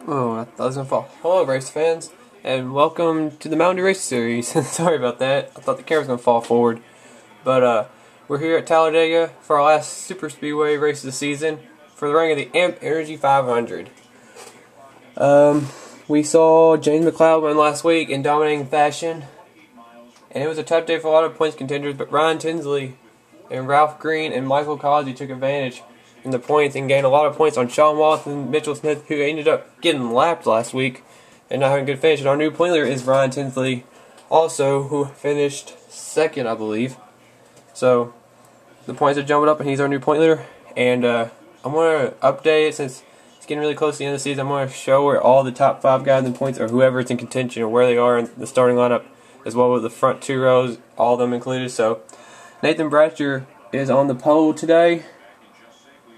Oh, I thought I was gonna fall. Hello, race fans, and welcome to the Mountain Dew Race Series. Sorry about that. I thought the camera was gonna fall forward, but we're here at Talladega for our last Super Speedway race of the season for the running of the AMP Energy 500. We saw James McLeod win last week in dominating fashion, and it was a tough day for a lot of points contenders. But Ryan Tinsley and Ralph Green and Michael Causey took advantage in the points and gained a lot of points on Sean Wallace and Mitchell Smith, who ended up getting lapped last week and not having a good finish. And our new point leader is Ryan Tinsley, also, who finished second, I believe. So the points are jumping up, and he's our new point leader. And I'm going to update it since it's getting really close to the end of the season. I'm going to show where all the top 5 guys in points, or whoever's in contention, or where they are in the starting lineup, as well with the front 2 rows, all of them included. So Nathan Bratcher is on the pole today,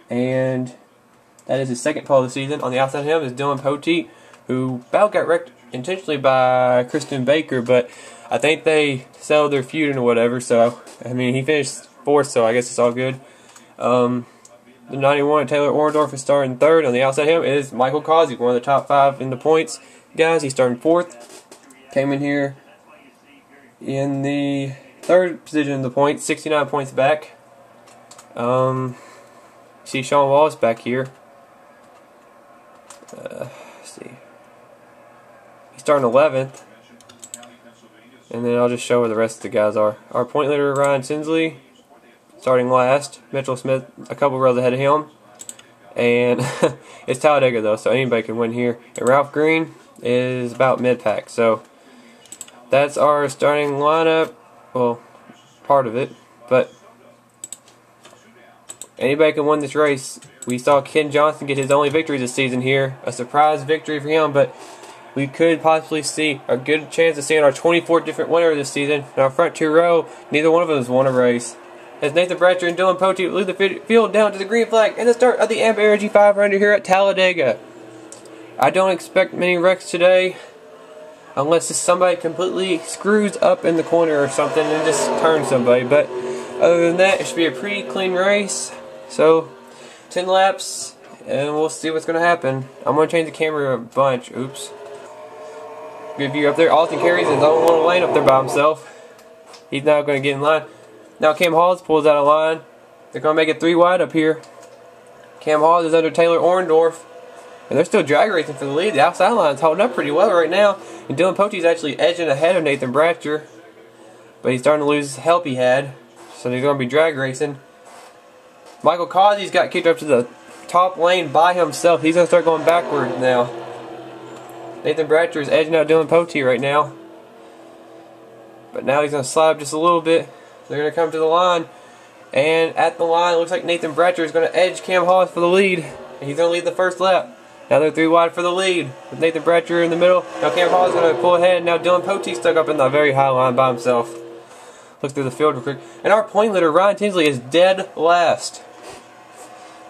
and that is his second pole of the season. On the outside of him is Dylan Poteet, who about got wrecked intentionally by Kristen Baker, but I think they settled their feud or whatever. So I mean, he finished 4th, so I guess it's all good. The 91 Taylor Orndorff is starting 3rd. On the outside of him is Michael Causey, one of the top 5 in the points guys. He's starting 4th. Came in here in the 3rd position in the points, 69 points back. See Sean Wallace back here. Let's see. He's starting 11th. And then I'll just show where the rest of the guys are. Our point leader, Ryan Tinsley, starting last. Mitchell Smith, a couple rows ahead of him. And it's Talladega, though, so anybody can win here. And Ralph Green is about mid-pack. So that's our starting lineup. Well, part of it. But anybody can win this race. We saw Ken Johnson get his only victory this season here. A surprise victory for him, but we could possibly see a good chance of seeing our 24th different winner this season. In our front 2 row, neither one of them has won a race. As Nathan Bratcher and Dylan Poteet lead the field down to the green flag and the start of the AMP Energy 500 here at Talladega. I don't expect many wrecks today, unless somebody completely screws up in the corner or something and just turns somebody. But other than that, it should be a pretty clean race. So 10 laps, and we'll see what's going to happen. I'm going to change the camera a bunch. Oops. Good view up there. Austin Carey's in his own little lane up there by himself. He's now going to get in line. Now Cam Hawes pulls out of line. They're going to make it 3 wide up here. Cam Hawes is under Taylor Orndorff. And they're still drag racing for the lead. The outside line's holding up pretty well right now. And Dylan Poteet's actually edging ahead of Nathan Bratcher. But he's starting to lose help he had. So they're going to be drag racing. Michael Causey's got kicked up to the top lane by himself. He's going to start going backward now. Nathan Bratcher is edging out Dylan Poteet right now. But now he's going to slide up just a little bit. They're going to come to the line. And at the line, it looks like Nathan Bratcher is going to edge Cam Hawes for the lead. And he's going to lead the first lap. Now they're 3 wide for the lead, with Nathan Bratcher in the middle. Now Cam Hawes is going to pull ahead. Now Dylan Poteet stuck up in the very high line by himself. Look through the field real quick. And our point leader, Ryan Tinsley, is dead last.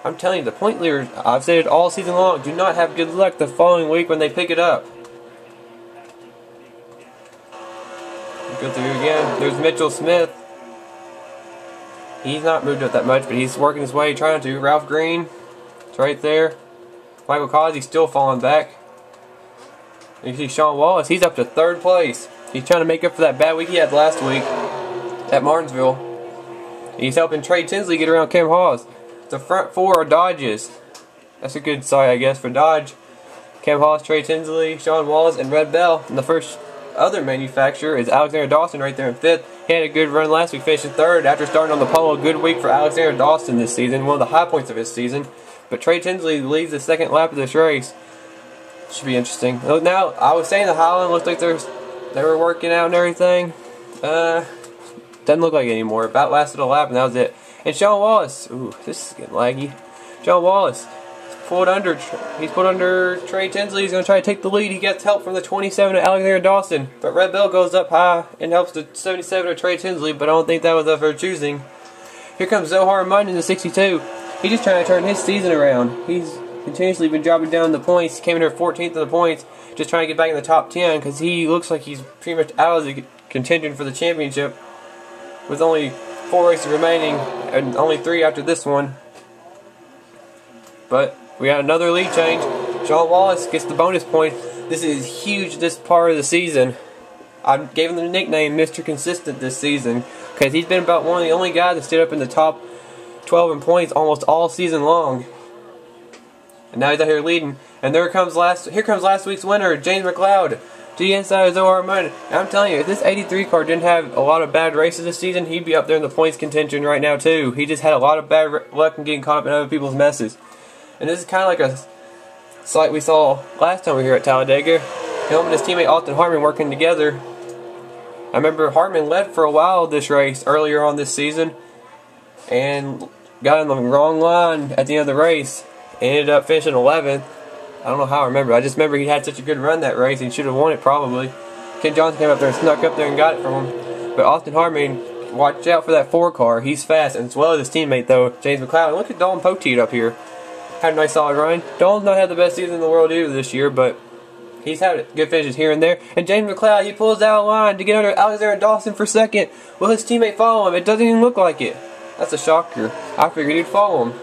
I'm telling you, the point leaders, I've said it all season long, do not have good luck the following week when they pick it up. Go through again. There's Mitchell Smith. He's not moved up that much, but he's working his way, trying to. Ralph Green, it's right there. Michael Causey's still falling back. And you see Sean Wallace, he's up to 3rd place. He's trying to make up for that bad week he had last week at Martinsville. He's helping Trey Tinsley get around Cam Hawes. The front 4 are Dodges. That's a good sight, I guess, for Dodge. Cam Hawes, Trey Tinsley, Sean Wallace, and Red Bell. And the first other manufacturer is Alexander Dawson right there in 5th. He had a good run last week, finishing 3rd after starting on the pole. A good week for Alexander Dawson this season, one of the high points of his season. But Trey Tinsley leads the 2nd lap of this race. Should be interesting. Now, I was saying the Highland looked like they were working out and everything. Doesn't look like it anymore. About lasted a lap and that was it. And Sean Wallace, ooh, this is getting laggy. Sean Wallace, he's put under Trey Tinsley. He's going to try to take the lead. He gets help from the 27 of Alexander Dawson. But Red Bell goes up high and helps the 77 of Trey Tinsley, but I don't think that was of her choosing. Here comes Zohar Munn in the 62. He's just trying to turn his season around. He's continuously been dropping down the points. He came in here 14th in the points, just trying to get back in the top 10 because he looks like he's pretty much out of the contention for the championship with only 4 races remaining and only 3 after this one. But we got another lead change. Sean Wallace gets the bonus point. This is huge this part of the season. I gave him the nickname Mr. Consistent this season because he's been about one of the only guys that stood up in the top 12 in points almost all season long. And now he's out here leading. And here comes last week's winner, James McLeod, to the inside of Zohar Armand. And I'm telling you, if this 83 car didn't have a lot of bad races this season, he'd be up there in the points contention right now too. He just had a lot of bad luck and getting caught up in other people's messes. And this is kind of like a sight we saw last time we were here at Talladega. Him and his teammate Austin Hartman working together. I remember Hartman led for a while this race earlier on this season and got in the wrong line at the end of the race. Ended up finishing 11th. I don't know how I remember. I just remember he had such a good run that race. He should have won it probably. Ken Johnson came up there and snuck up there and got it from him. But Austin Hartman, watch out for that 4 car. He's fast, and as well as his teammate though, James McLeod. And look at Dalton Poteet up here. Had a nice solid run. Dalton's not had the best season in the world either this year, but he's had good finishes here and there. And James McLeod, he pulls out a line to get under Alexander Dawson for second. Will his teammate follow him? It doesn't even look like it. That's a shocker. I figured he'd follow him.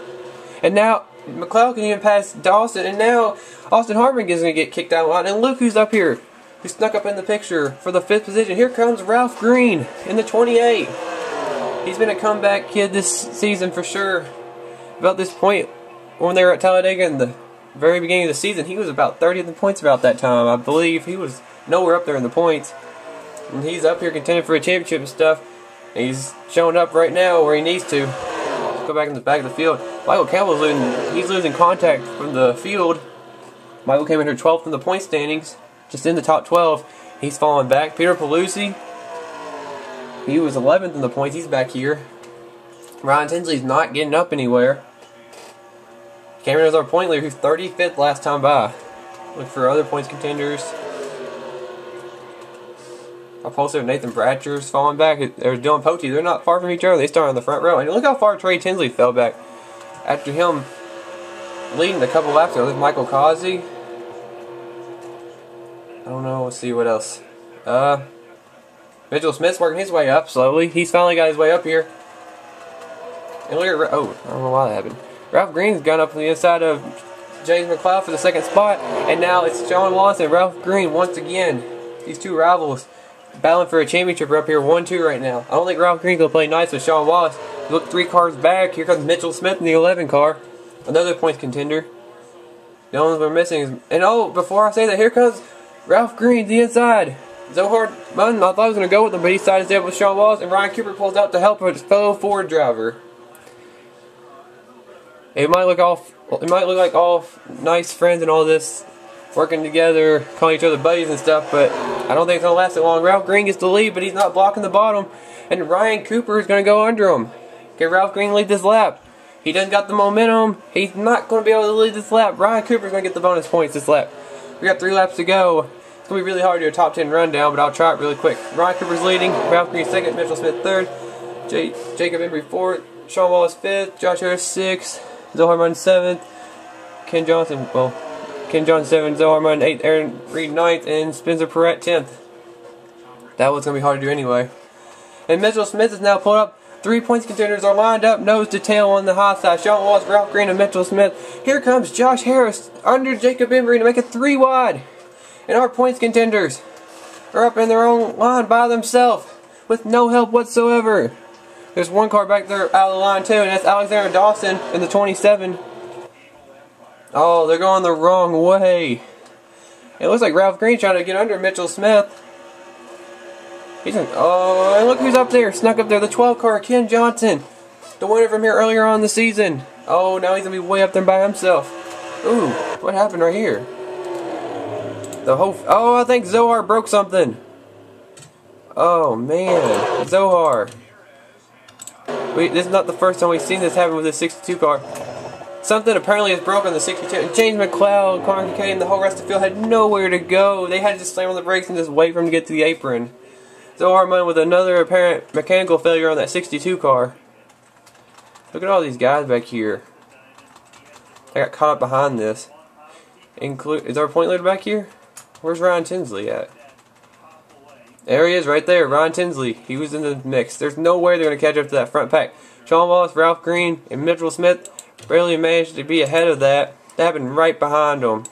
And now McLeod can even pass Dawson, and now Austin Hartman is going to get kicked out of line. And look who's up here, who snuck up in the picture for the 5th position. Here comes Ralph Green in the 28. He's been a comeback kid this season for sure. About this point, when they were at Talladega in the very beginning of the season, he was about 30th in the points about that time. I believe he was nowhere up there in the points. And he's up here contending for a championship and stuff. And he's showing up right now where he needs to. Let's go back in the back of the field. Michael Campbell's losing contact from the field. Michael came in here 12th in the point standings, just in the top 12. He's falling back. Peter Pelusi, he was 11th in the points. He's back here. Ryan Tinsley's not getting up anywhere. Cameron is our point leader, who's 35th last time by. Look for other points contenders. I posted Nathan Bratcher's falling back. There's Dylan Poteet. They're not far from each other. They start on the front row. And look how far Trey Tinsley fell back after him leading a couple laps ago. There's Michael Causey. I don't know. Let's see what else. Mitchell Smith's working his way up slowly. He's finally got his way up here. And look at I don't know why that happened. Ralph Green's gone up to the inside of James McLeod for the 2nd spot. And now it's Sean Wallace and Ralph Green once again. These two rivals battling for a championship. We're up here 1-2 right now. I don't think Ralph Green's going to play nice with Sean Wallace. Look 3 cars back. Here comes Mitchell Smith in the 11 car. Another points contender. The only ones we're missing is... And before I say that, here comes Ralph Green, the inside. Zohar Armand, I thought I was going to go with him, but he decided to stay up with Sean Wallace, and Ryan Cooper pulls out to help his fellow Ford driver. It might look like all nice friends and all this, working together, calling each other buddies and stuff, but I don't think it's going to last that long. Ralph Green gets the lead, but he's not blocking the bottom, and Ryan Cooper is going to go under him. Can Ralph Green lead this lap? He doesn't got the momentum. He's not going to be able to lead this lap. Ryan Cooper's going to get the bonus points this lap. We got 3 laps to go. It's going to be really hard to do a top 10 rundown, but I'll try it really quick. Ryan Cooper's leading. Ralph Green 2nd. Mitchell Smith 3rd. Jacob Embry 4th. Sean Wallace 5th. Josh Harris 6th. Zohar Armand 7th. Ken Johnson 7th. Zohar Armand 8th. Aaron Reed 9th. And Spencer Perrett 10th. That one's going to be hard to do anyway. And Mitchell Smith is now pulled up. 3 points contenders are lined up, nose to tail on the high side. Sean Wallace, Ralph Green, and Mitchell Smith. Here comes Josh Harris under Jacob Embry to make it 3 wide. And our points contenders are up in their own line by themselves with no help whatsoever. There's 1 car back there out of the line too, and that's Alexander Dawson in the 27. Oh, they're going the wrong way. It looks like Ralph Green trying to get under Mitchell Smith. Oh, and look who's up there, snuck up there, the 12 car, Ken Johnson. The winner from here earlier on in the season. Oh, now he's going to be way up there by himself. Ooh, what happened right here? Oh, I think Zohar broke something. Oh, man. Zohar. This is not the first time we've seen this happen with this 62 car. Something apparently has broken the 62. And James McLeod, Connor Kincaid, and the whole rest of the field had nowhere to go. They had to just slam on the brakes and just wait for him to get to the apron. Zohar Armand with another apparent mechanical failure on that 62 car. Look at all these guys back here. I got caught up behind this. Is our point leader back here? Where's Ryan Tinsley at? There he is, right there. Ryan Tinsley. He was in the mix. There's no way they're going to catch up to that front pack. Sean Wallace, Ralph Green, and Mitchell Smith barely managed to be ahead of that. That happened right behind them.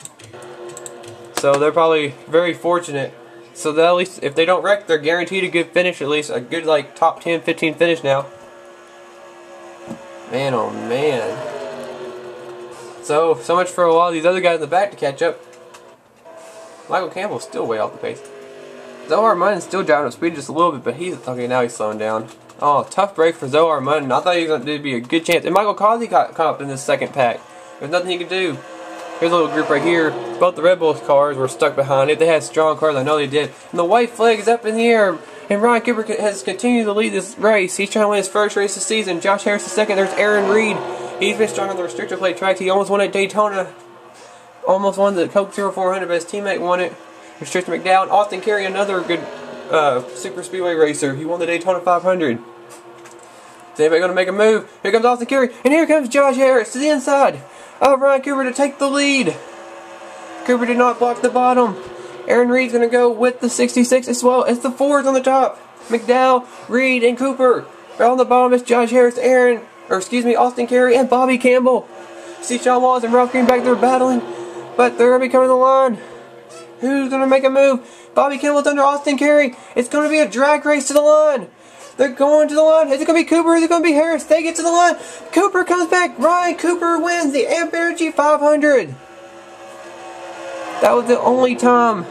so they're probably very fortunate. So that at least, if they don't wreck, they're guaranteed a good finish, at least a good like top 10, 15 finish now. Man, oh man. So much for a lot of these other guys in the back to catch up. Michael Campbell's still way off the pace. Zohar Munden's still driving up speed just a little bit, but he's okay. Now he's slowing down. Oh, tough break for Zohar Munden. I thought he was going to be a good chance. And Michael Causey got caught up in this second pack. There's nothing he could do. Here's a little group right here. Both the Red Bulls cars were stuck behind it. They had strong cars. I know they did. And the white flag is up in the air. And Ryan Cooper has continued to lead this race. He's trying to win his first race this season. Josh Harris is second. There's Aaron Reed. He's been strong on the restrictor plate tracks. He almost won at Daytona. Almost won the Coke 0400, but his teammate won it. There's Tristan McDowell. Austin Carey, another good super speedway racer. He won the Daytona 500. Is anybody going to make a move? Here comes Austin Carey. And here comes Josh Harris to the inside of Ryan Cooper to take the lead. Cooper did not block the bottom. Aaron Reed's going to go with the 66 as well. It's the Fords on the top. McDowell, Reed, and Cooper. Right on the bottom is Josh Harris, Austin Carey, and Bobby Campbell. See Sean Wallace and Ralph Green back there battling, but they're going to be coming to the line. Who's going to make a move? Bobby Campbell's under Austin Carey. It's going to be a drag race to the line. They're going to the line. Is it going to be Cooper? Is it going to be Harris? They get to the line. Cooper comes back. Ryan Cooper wins the Amp Energy 500. That was the only time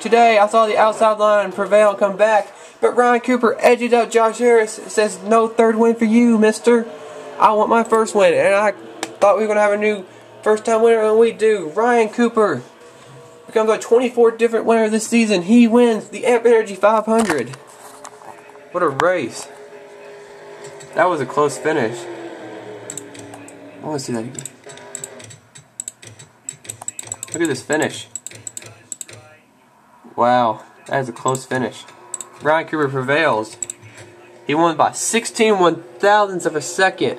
today I saw the outside line prevail and come back. But Ryan Cooper edges out Josh Harris. It says, no third win for you, mister. I want my first win. And I thought we were going to have a new first time winner, and we do. Ryan Cooper becomes our 24th different winner this season. He wins the Amp Energy 500. What a race. That was a close finish. I want to see that again. Look at this finish. Wow, that is a close finish. Ryan Cooper prevails. He won by 16 one-thousandths of a second.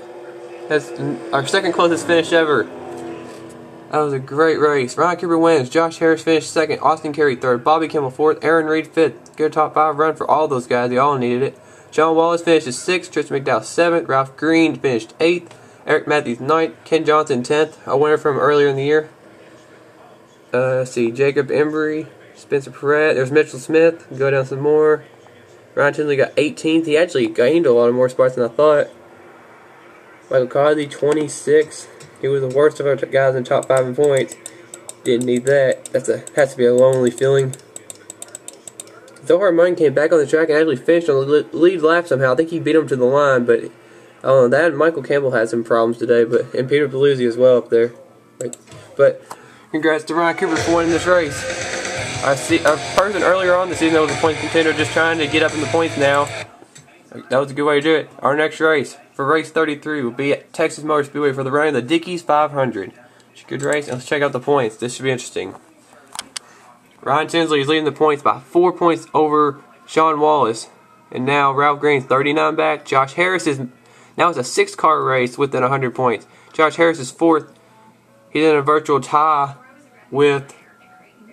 That's our second closest finish ever. That was a great race. Ryan Cooper wins. Josh Harris finished second. Austin Carey third. Bobby Campbell fourth. Aaron Reed fifth. Good top 5 run for all those guys. They all needed it. John Wallace finished sixth. Tristan McDowell seventh. Ralph Green finished 8th. Eric Matthews 9th. Ken Johnson 10th. A winner from earlier in the year. Let's see. Jacob Embry. Spencer Perrett. There's Mitchell Smith. Go down some more. Ryan Tinsley got 18th. He actually gained a lot of more spots than I thought. Michael Causey 26th. He was the worst of our guys in top 5 in points. Didn't need that. Has to be a lonely feeling. Zohar Munden came back on the track and actually finished on the lead lap somehow. I think he beat him to the line, but I don't know. That Michael Campbell had some problems today, and Peter Paluzzi as well up there. But congrats to Ryan Cooper for winning this race. I see a person earlier on the season that was a points contender just trying to get up in the points now. That was a good way to do it. Our next race for race 33 will be at Texas Motor Speedway for the running of the Dickies 500. It's a good race. Let's check out the points. This should be interesting. Ryan Tinsley is leading the points by 4 points over Sean Wallace. And now Ralph Green's 39 back. Josh Harris is, now it's a 6-car race within 100 points. Josh Harris is 4th. He's in a virtual tie with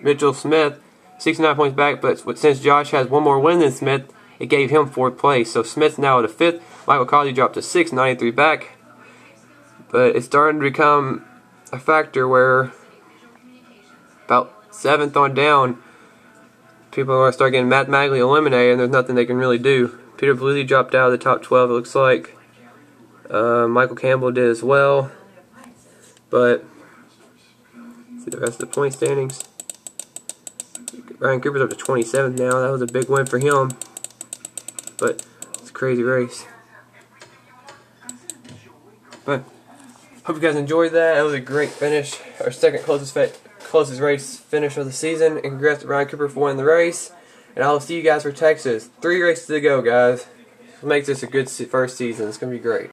Mitchell Smith, 69 points back. But since Josh has one more win than Smith, it gave him 4th place. So Smith's now at a 5th. Michael Causey dropped to 6th, 93 back. But it's starting to become a factor where about 7th on down, people are going to start getting mathematically eliminated, and there's nothing they can really do. Peter Paluzzi dropped out of the top 12, it looks like. Michael Campbell did as well. But, see the rest of the point standings. Ryan Cooper's up to 27th now. That was a big win for him. But it's a crazy race. But hope you guys enjoyed that. That was a great finish. Our second closest race finish of the season. And congrats to Ryan Cooper for winning the race. And I'll see you guys for Texas. 3 races to go, guys. It makes this a good first season. It's going to be great.